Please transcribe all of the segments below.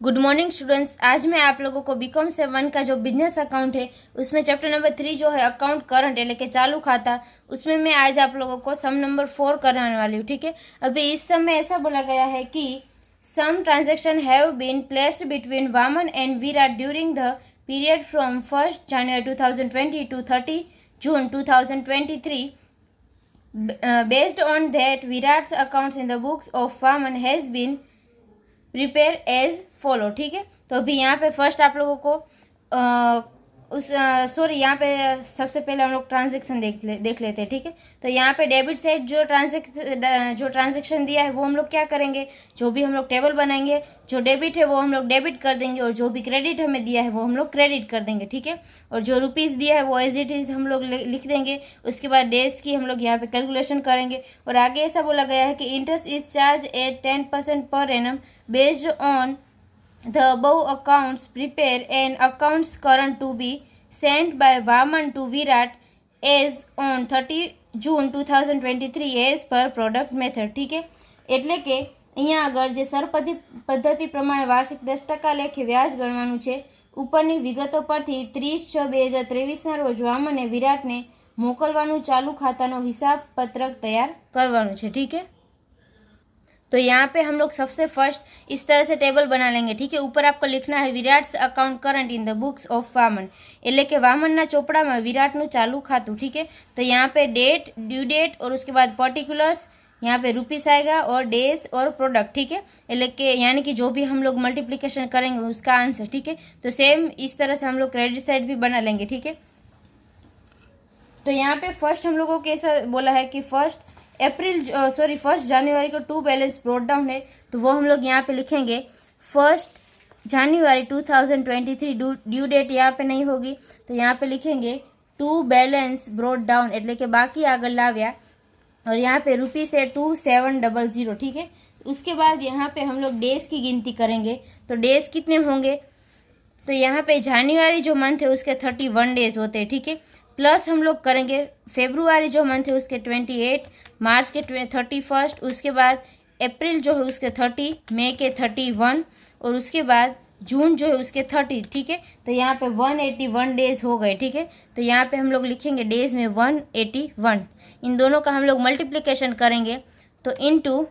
Good morning students. आज मैं आप लोगों को बीकॉम 7 का जो बिजनेस अकाउंट है उसमें चैप्टर नंबर 3 जो है अकाउंट करंट यानी कि चालू खाता, उसमें मैं आज आप लोगों को सम नंबर 4 कराने वाली हूँ। ठीक है, अभी इस सम में ऐसा बोला गया है कि some transaction have been placed between Vaman and Virat during the period from 1 January 2020 to 30 June 2023. Based on that, Virat's accounts in the books of Vaman has been prepare as follow. ठीक है, तो अभी यहाँ पे फर्स्ट आप लोगों को यहाँ पे सबसे पहले हम लोग ट्रांजेक्शन देख लेते हैं। ठीक है, तो यहाँ पे डेबिट साइड जो ट्रांजेक्शन दिया है वो हम लोग क्या करेंगे, जो भी हम लोग टेबल बनाएंगे, जो डेबिट है वो हम लोग डेबिट कर देंगे और जो भी क्रेडिट हमें दिया है वो हम लोग क्रेडिट कर देंगे। ठीक है, और जो रुपीज़ दिया है वो एज इट इज़ हम लोग लिख देंगे। उसके बाद डेज की हम लोग यहाँ पे कैलकुलेशन करेंगे। और आगे ऐसा बोला गया है कि interest is charge at 10% per annum based on the above accounts prepare and accounts current to be sent by Vaman to Virat as on 30 June 2023 as per product method. ठीक है, એટલે કે અહીંયા આગળ જે સરપદી પદ્ધતિ પ્રમાણે વાર્ષિક 10% લેખે વ્યાજ ગણવાનું છે। ઉપરની વિગતો પરથી 30/6/2023ના રોજ વામને વિરાટને મોકલવાનું ચાલુ ખાતાનો હિસાબ પત્રક તૈયાર કરવાનું છે। ठीक है, तो यहाँ पे हम लोग सबसे फर्स्ट इस तरह से टेबल बना लेंगे। ठीक है, ऊपर आपको लिखना है Virat's account current in the books of Vaman, એટલે કે વામનના ચોપડામાં વિરાટનું ચાલુ ખાતું। ठीक है, तो यहाँ पे डेट, ड्यू डेट और उसके बाद पर्टिकुलर्स, यहाँ पे रुपीस आएगा और डेज और प्रोडक्ट। ठीक है, એટલે કે यानी कि जो भी हम लोग मल्टीप्लिकेशन करेंगे उसका आंसर। ठीक है, तो सेम इस तरह से हम लोग क्रेडिट साइड भी बना लेंगे। ठीक है, तो यहाँ पे फर्स्ट हम लोगों को ऐसा बोला है कि फर्स्ट जनवरी को टू बैलेंस ब्रॉट डाउन है, तो वो हम लोग यहाँ पे लिखेंगे 1 जनवरी 2023। ड्यू डेट यहाँ पे नहीं होगी तो यहाँ पे लिखेंगे टू बैलेंस ब्रॉट डाउन, એટલે કે बाकी आगे लाव्या। और यहाँ पे रुपीस है 2700। ठीक है, उसके बाद यहाँ पे हम लोग डेज की गिनती करेंगे, तो डेज कितने होंगे, तो यहाँ पे जनवरी जो मंथ है उसके 31 डेज होते हैं। ठीक है, प्लस हम लोग करेंगे फेब्रुआरी जो मंथ है उसके 28, मार्च के 31, उसके बाद अप्रैल जो है उसके 30, मई के 31 और उसके बाद जून जो है उसके 30। ठीक है, तो यहाँ पे 181 डेज हो गए। ठीक है, तो यहाँ पे हम लोग लिखेंगे डेज में 181। इन दोनों का हम लोग मल्टीप्लिकेशन करेंगे तो इंटू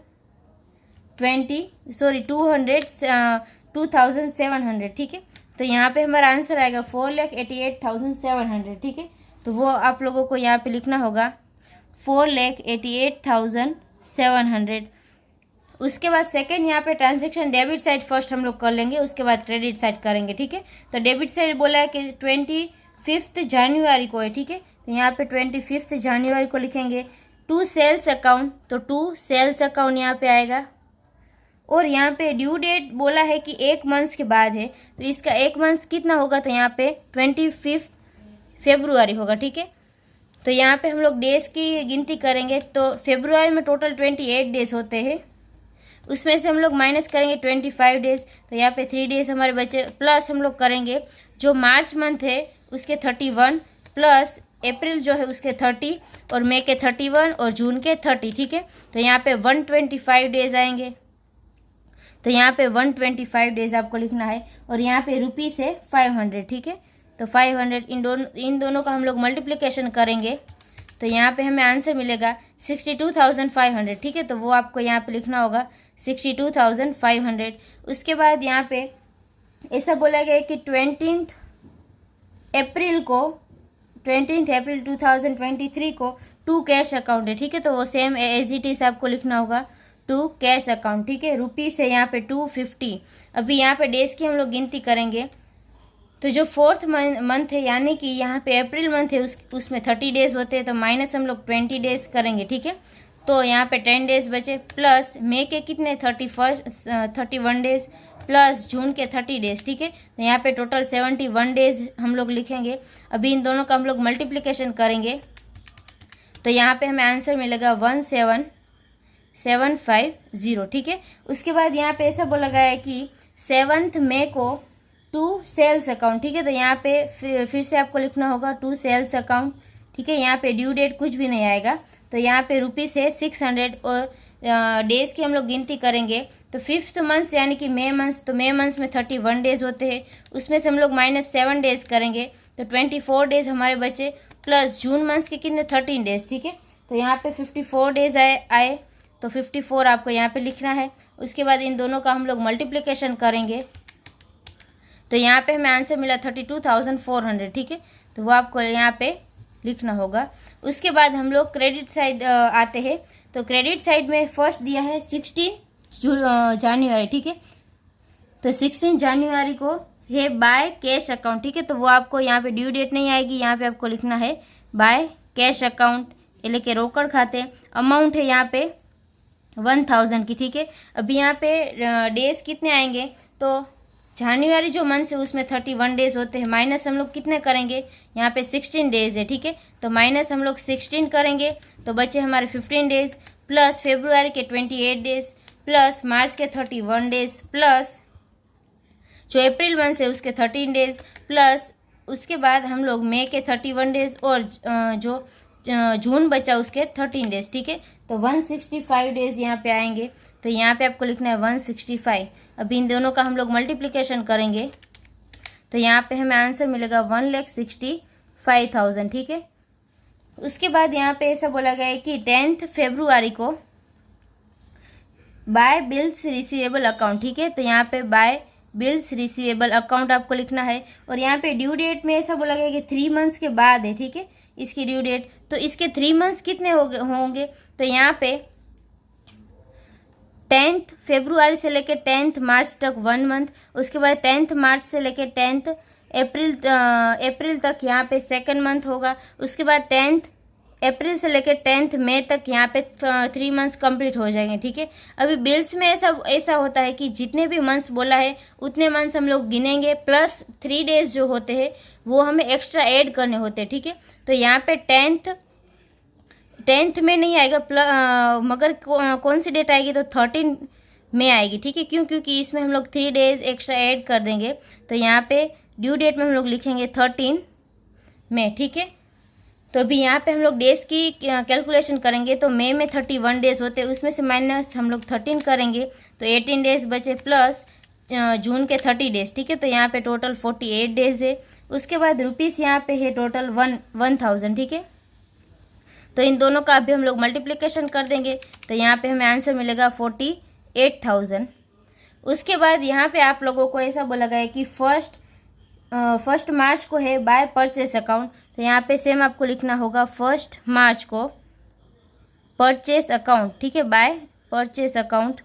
2700। ठीक है, तो यहाँ पे हमारा आंसर आएगा 4,88,700। ठीक है, तो वो आप लोगों को यहाँ पे लिखना होगा 4,88,700। उसके बाद सेकेंड यहाँ पे ट्रांजेक्शन डेबिट साइड फर्स्ट हम लोग कर लेंगे, उसके बाद क्रेडिट साइड करेंगे। ठीक है, तो डेबिट साइड बोला है कि 25 जनवरी को है। ठीक है, तो यहाँ पे 25 जनवरी को लिखेंगे टू सेल्स अकाउंट, तो टू सेल्स अकाउंट यहाँ पे आएगा। और यहाँ पे ड्यू डेट बोला है कि 1 मंथ के बाद है, तो इसका 1 मंथ कितना होगा, तो यहाँ पे 25 फरवरी होगा। ठीक है, तो यहाँ पे हम लोग डेज की गिनती करेंगे, तो फेब्रुआरी में टोटल 28 डेज होते हैं, उसमें से हम लोग माइनस करेंगे 25 डेज, तो यहाँ पे 3 डेज हमारे बचे। प्लस हम लोग करेंगे जो मार्च मंथ है उसके 31, प्लस अप्रैल जो है उसके 30 और मई के 31 और जून के 30। ठीक है, तो यहाँ पे 125 डेज आएंगे, तो यहाँ पे 125 डेज आपको लिखना है। और यहाँ पे रुपीस है 500। ठीक है, तो 500 इन दोनों का हम लोग मल्टीप्लिकेशन करेंगे तो यहाँ पे हमें आंसर मिलेगा 62,500। ठीक है, तो वो आपको यहाँ पे लिखना होगा 62,500। उसके बाद यहाँ पे ऐसा बोला गया कि 20 अप्रैल 2023 को टू कैश अकाउंट है। ठीक है, तो वो सेम एज इट इज आपको लिखना होगा टू कैश अकाउंट। ठीक है, रुपीस है यहाँ पे 250। अभी यहाँ पे डेज की हम लोग गिनती करेंगे, तो जो 4th मंथ है यानी कि यहाँ पे अप्रैल मंथ है उसमें 30 डेज होते हैं, तो माइनस हम लोग 20 डेज करेंगे। ठीक है, तो यहाँ पे 10 डेज बचे, प्लस मई के कितने 31 डेज, प्लस जून के 30 डेज। ठीक है, तो यहाँ पे टोटल 71 डेज हम लोग लिखेंगे। अभी इन दोनों का हम लोग मल्टीप्लिकेशन करेंगे तो यहाँ पे हमें आंसर मिलेगा 17750। ठीक है, उसके बाद यहाँ पे ऐसा बोला गया है कि 7 मई को टू सेल्स अकाउंट। ठीक है, तो यहाँ पे फिर से आपको लिखना होगा टू सेल्स अकाउंट। ठीक है, यहाँ पे ड्यू डेट कुछ भी नहीं आएगा, तो यहाँ पे रुपीस है 600 और डेज की हम लोग गिनती करेंगे तो 5th मंथ यानी कि मे मंथ, तो मे मंथ में 31 डेज होते हैं, उसमें से हम लोग -7 डेज करेंगे तो 24 डेज हमारे बचे, प्लस जून मंथ के कितने 13 डेज, ठीक है। तो यहाँ पे 54 डेज आए तो 54 आपको यहाँ पे लिखना है। उसके बाद इन दोनों का हम लोग मल्टीप्लिकेशन करेंगे तो यहाँ पे हमें आंसर मिला 32,400, ठीक है। तो वो आपको यहाँ पे लिखना होगा। उसके बाद हम लोग क्रेडिट साइड आते हैं। तो क्रेडिट साइड में फर्स्ट दिया है 16 जनवरी, ठीक है। तो 16 जनवरी को है बाय कैश अकाउंट, ठीक है। तो वो आपको यहाँ पे ड्यू डेट नहीं आएगी, यहाँ पे आपको लिखना है बाय कैश अकाउंट, यानी कि रोकड़ खाते। अमाउंट है यहाँ पे 1000 की, ठीक है। अभी यहाँ पे डेज कितने आएंगे, तो जनवरी जो मंथ है उसमें 31 डेज होते हैं, माइनस हम लोग कितने करेंगे, यहाँ पे 16 डेज है, ठीक है। तो माइनस हम लोग 16 करेंगे तो बचे हमारे 15 डेज, प्लस फेब्रुआरी के 28 डेज, प्लस मार्च के 31 डेज, प्लस जो अप्रैल मंथ है उसके 13 डेज, प्लस उसके बाद हम लोग मई के 31 डेज और जो जून बचा उसके 13 डेज, ठीक है। तो 165 डेज यहाँ पे आएंगे। तो यहाँ पे आपको लिखना है 165। अभी इन दोनों का हम लोग मल्टीप्लिकेशन करेंगे तो यहाँ पे हमें आंसर मिलेगा 1,65,000, ठीक है। उसके बाद यहाँ पे ऐसा बोला गया है कि 10 फरवरी को बाय बिल्स रिसीवेबल अकाउंट, ठीक है। तो यहाँ पे बाय बिल्स रिसीवेबल अकाउंट आपको लिखना है। और यहाँ पे ड्यू डेट में ऐसा बोला गया है कि 3 मंथ्स के बाद है, ठीक है, इसकी ड्यू डेट। तो इसके 3 मंथ्स कितने होंगे, तो यहाँ पे 10 फरवरी से लेकर 10 मार्च तक 1 मंथ, उसके बाद 10 मार्च से लेकर 10 अप्रैल तक यहाँ पे 2nd मंथ होगा। उसके बाद 10 अप्रैल से लेकर 10 मई तक यहाँ पे 3 मंथ्स कंप्लीट हो जाएंगे, ठीक है। अभी बिल्स में ऐसा होता है कि जितने भी मंथ्स बोला है उतने मंथ्स हम लोग गिनेंगे, प्लस 3 डेज जो होते हैं वो हमें एक्स्ट्रा ऐड करने होते हैं, ठीक है। तो यहाँ पे 10th में नहीं आएगा, मगर कौन सी डेट आएगी, तो 13 में आएगी, ठीक है। क्योंकि इसमें हम लोग 3 डेज एक्स्ट्रा ऐड कर देंगे। तो यहाँ पे ड्यू डेट में हम लोग लिखेंगे 13 में, ठीक है। तो अभी यहाँ पे हम लोग डेज की कैलकुलेशन करेंगे तो मई में 31 डेज होते हैं, उसमें से माइनस हम लोग 13 करेंगे तो 18 डेज बचे, प्लस जून के 30 डेज, ठीक है। तो यहाँ पे टोटल 48 डेज है। उसके बाद रुपीस यहाँ पे है टोटल 1000, ठीक है। तो इन दोनों का अभी हम लोग मल्टीप्लिकेशन कर देंगे तो यहाँ पे हमें आंसर मिलेगा 48,000। उसके बाद यहाँ पे आप लोगों को ऐसा बोला गया है कि फर्स्ट मार्च को है बाय परचेस अकाउंट। तो यहाँ पे सेम आपको लिखना होगा 1 मार्च को परचेस अकाउंट, ठीक है, बाय परचेस अकाउंट।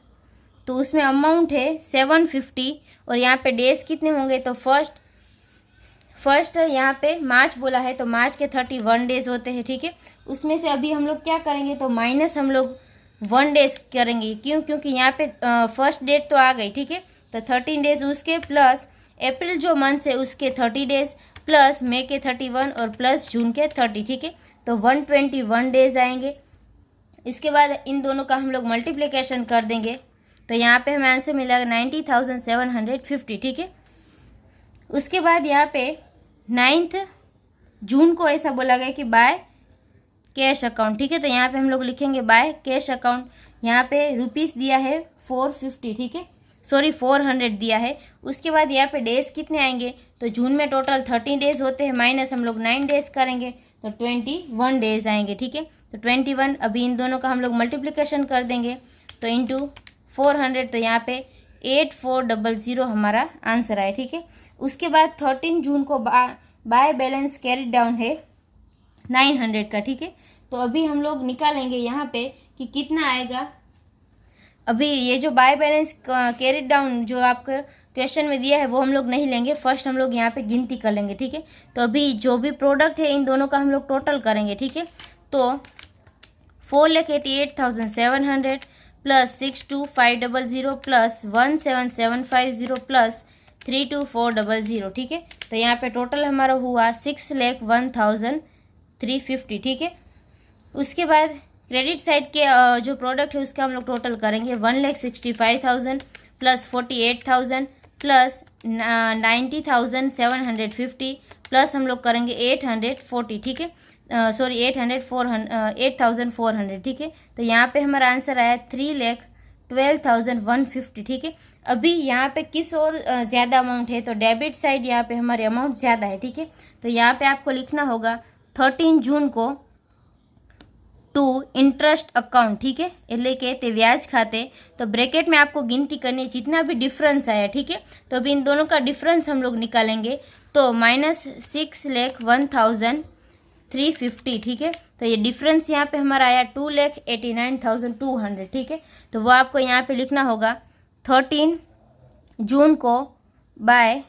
तो उसमें अमाउंट है 750 और यहाँ पे डेज कितने होंगे, तो फर्स्ट यहाँ पे मार्च बोला है तो मार्च के 31 डेज होते हैं, ठीक है। उसमें से अभी हम लोग क्या करेंगे, तो माइनस हम लोग 1 डेज करेंगे। क्योंकि यहाँ पे फर्स्ट डेट तो आ गई, ठीक है। तो 13 डेज उसके, प्लस अप्रैल जो मंथ है उसके 30 डेज, प्लस मई के 31 और प्लस जून के 30, ठीक है। तो 121 डेज आएंगे। इसके बाद इन दोनों का हम लोग मल्टीप्लिकेशन कर देंगे तो यहाँ पे हमें आंसर मिलेगा 90,750, ठीक है। उसके बाद यहाँ पे 9 जून को ऐसा बोला गया कि बाय कैश अकाउंट, ठीक है। तो यहाँ पे हम लोग लिखेंगे बाय कैश अकाउंट। यहाँ पे रुपीस दिया है 450, ठीक है, सॉरी 400 दिया है। उसके बाद यहाँ पे डेज कितने आएंगे, तो जून में टोटल 30 डेज होते हैं, माइनस हम लोग 9 डेज करेंगे तो 21 डेज आएंगे, ठीक है। तो 21, अभी इन दोनों का हम लोग मल्टीप्लिकेशन कर देंगे तो इंटू 400, तो यहाँ पे 8400 हमारा आंसर आए, ठीक है। उसके बाद 13 जून को बाय बैलेंस कैरी डाउन है 900 का, ठीक है। तो अभी हम लोग निकालेंगे यहाँ पे कि कितना आएगा। अभी ये जो बाय बैलेंस कैरी डाउन जो आपको क्वेश्चन में दिया है वो हम लोग नहीं लेंगे, फर्स्ट हम लोग यहाँ पे गिनती कर लेंगे, ठीक है। तो अभी जो भी प्रोडक्ट है इन दोनों का हम लोग टोटल करेंगे, ठीक है। तो 4,88,700 प्लस 62,500 प्लस 17,750 प्लस 32,400, ठीक है। तो यहाँ पे टोटल हमारा हुआ 6,01,350, ठीक है। उसके बाद क्रेडिट साइड के जो प्रोडक्ट है उसका हम लोग टोटल करेंगे 1,65,000 प्लस 48,000 प्लस 90,750 प्लस हम लोग करेंगे 840, ठीक है, सॉरी 8,400, ठीक है। तो यहाँ पे हमारा आंसर आया 3,04,000, 12,150, ठीक है। अभी यहाँ पे किस और ज़्यादा अमाउंट है, तो डेबिट साइड यहाँ पे हमारे अमाउंट ज़्यादा है, ठीक है। तो यहाँ पे आपको लिखना होगा 13 जून को टू इंटरेस्ट अकाउंट, ठीक है, એટલે કે તે વ્યાજ खाते। तो ब्रैकेट में आपको गिनती करनी है जितना भी डिफरेंस आया, ठीक है। तो अभी इन दोनों का डिफरेंस हम लोग निकालेंगे, तो -6,01,350, ठीक है। तो ये डिफरेंस यहाँ पे हमारा आया 2,89,200, ठीक है। तो वो आपको यहाँ पे लिखना होगा 13 जून को बाय,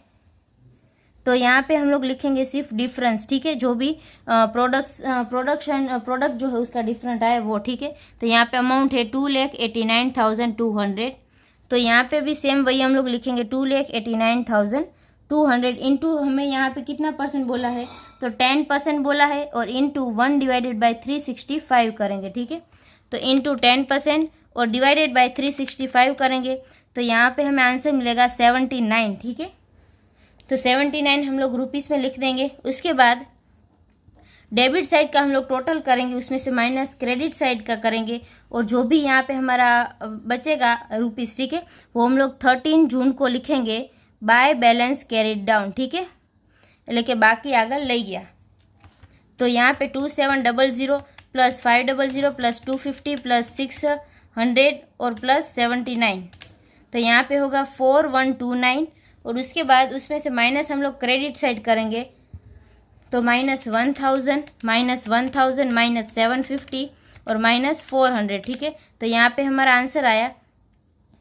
तो यहाँ पे हम लोग लिखेंगे सिर्फ डिफरेंस, ठीक है, जो भी प्रोडक्ट जो है उसका डिफरेंट आया वो, ठीक है। तो यहाँ पे अमाउंट है 2,89,200। तो यहाँ पे भी सेम वही हम लोग लिखेंगे 2,89,200 इंटू हमें यहाँ पे कितना परसेंट बोला है, तो 10% बोला है, और इंटू 1/365 करेंगे, ठीक है। तो इंटू 10% और डिवाइडेड बाय 365 करेंगे, तो यहाँ पे हमें आंसर मिलेगा 79, ठीक है। तो 79 हम लोग रुपीस में लिख देंगे। उसके बाद डेबिट साइड का हम लोग टोटल करेंगे, उसमें से माइनस क्रेडिट साइड का करेंगे, और जो भी यहाँ पे हमारा बचेगा रुपीस, ठीक है, वो हम लोग 13 जून को लिखेंगे बाय बैलेंस कैरिड डाउन, ठीक है, એટલે કે બાકી આગળ લઈ ગયા। तो यहाँ पे 2700 प्लस 500 प्लस 250 प्लस 600 और प्लस 79, तो यहाँ पे होगा 4129, और उसके बाद उसमें से माइनस हम लोग क्रेडिट साइड करेंगे, तो -1000 -1000 -750 और -400, ठीक है। तो यहाँ पे हमारा आंसर आया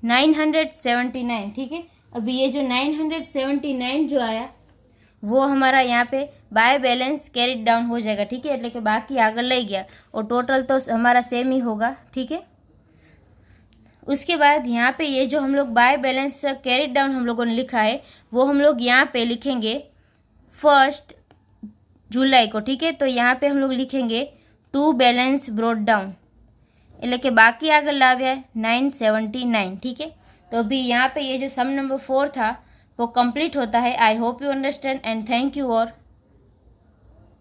979, ठीक है। अभी ये जो 979 जो आया वो हमारा यहाँ पे बाय बैलेंस कैरिड डाउन हो जाएगा, ठीक है, એટલે કે बाकी आगे लई गया, और टोटल तो हमारा सेम ही होगा, ठीक है। उसके बाद यहाँ पे ये जो हम लोग बाय बैलेंस कैरिड डाउन हम लोगों ने लिखा है वो हम लोग यहाँ पे लिखेंगे 1 जुलाई को, ठीक है। तो यहाँ पे हम लोग लिखेंगे टू बैलेंस ब्रॉट डाउन, એટલે કે बाकी आगे लाव्या 979, ठीक है। तो अभी यहाँ पे ये जो सम नंबर 4 था वो कंप्लीट होता है। I hope you understand and thank you और